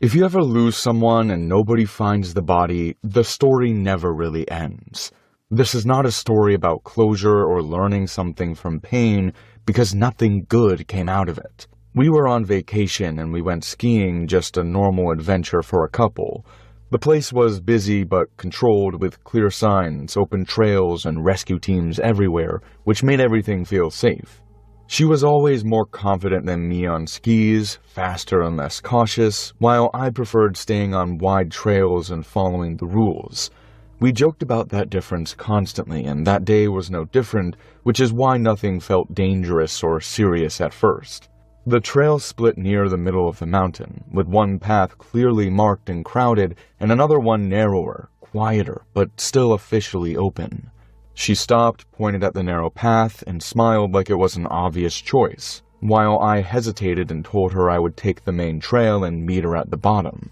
If you ever lose someone and nobody finds the body, the story never really ends. This is not a story about closure or learning something from pain, because nothing good came out of it. We were on vacation and we went skiing, just a normal adventure for a couple. The place was busy but controlled, with clear signs, open trails, and rescue teams everywhere, which made everything feel safe. She was always more confident than me on skis, faster and less cautious, while I preferred staying on wide trails and following the rules. We joked about that difference constantly, and that day was no different, which is why nothing felt dangerous or serious at first. The trail split near the middle of the mountain, with one path clearly marked and crowded, and another one narrower, quieter, but still officially open. She stopped, pointed at the narrow path, and smiled like it was an obvious choice, while I hesitated and told her I would take the main trail and meet her at the bottom.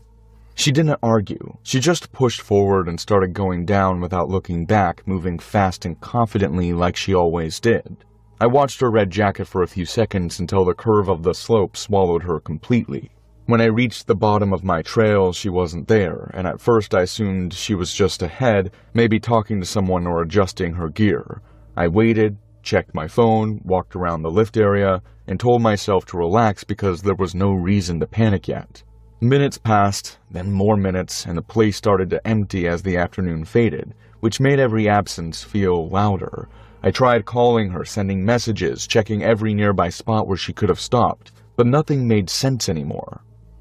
She didn't argue. She just pushed forward and started going down without looking back, moving fast and confidently like she always did. I watched her red jacket for a few seconds until the curve of the slope swallowed her completely. When I reached the bottom of my trail, she wasn't there, and at first I assumed she was just ahead, maybe talking to someone or adjusting her gear. I waited, checked my phone, walked around the lift area, and told myself to relax because there was no reason to panic yet. Minutes passed, then more minutes, and the place started to empty as the afternoon faded, which made every absence feel louder. I tried calling her, sending messages, checking every nearby spot where she could have stopped, but nothing made sense anymore.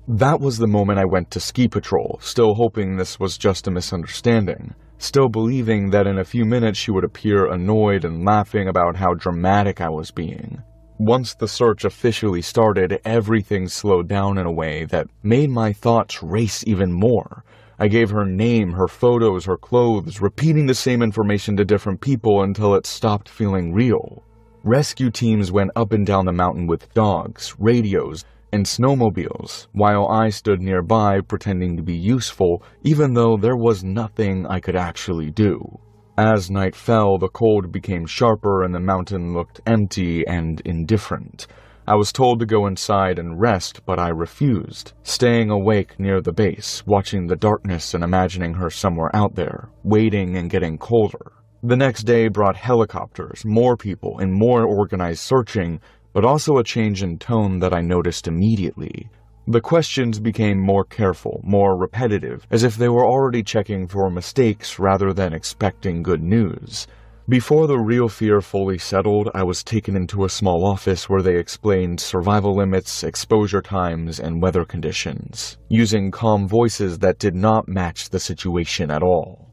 That was the moment I went to ski patrol, still hoping this was just a misunderstanding, still believing that in a few minutes she would appear annoyed and laughing about how dramatic I was being. Once the search officially started, everything slowed down in a way that made my thoughts race even more. I gave her name, her photos, her clothes, repeating the same information to different people until it stopped feeling real. Rescue teams went up and down the mountain with dogs, radios, and snowmobiles, while I stood nearby pretending to be useful, even though there was nothing I could actually do. As night fell, the cold became sharper and the mountain looked empty and indifferent. I was told to go inside and rest, but I refused, staying awake near the base, watching the darkness and imagining her somewhere out there, waiting and getting colder. The next day brought helicopters, more people, and more organized searching, but also a change in tone that I noticed immediately. The questions became more careful, more repetitive, as if they were already checking for mistakes rather than expecting good news. Before the real fear fully settled, I was taken into a small office where they explained survival limits, exposure times, and weather conditions, using calm voices that did not match the situation at all.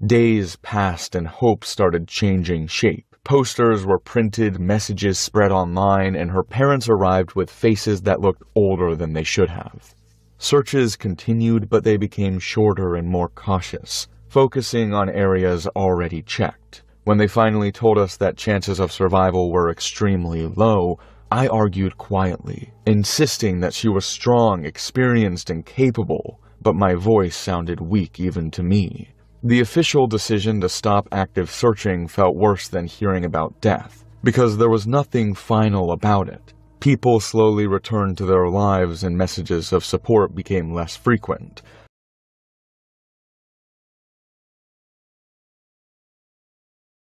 Days passed and hope started changing shape. Posters were printed, messages spread online, and her parents arrived with faces that looked older than they should have. Searches continued, but they became shorter and more cautious, focusing on areas already checked. When they finally told us that chances of survival were extremely low, I argued quietly, insisting that she was strong, experienced, and capable, but my voice sounded weak even to me. The official decision to stop active searching felt worse than hearing about death, because there was nothing final about it. People slowly returned to their lives and messages of support became less frequent.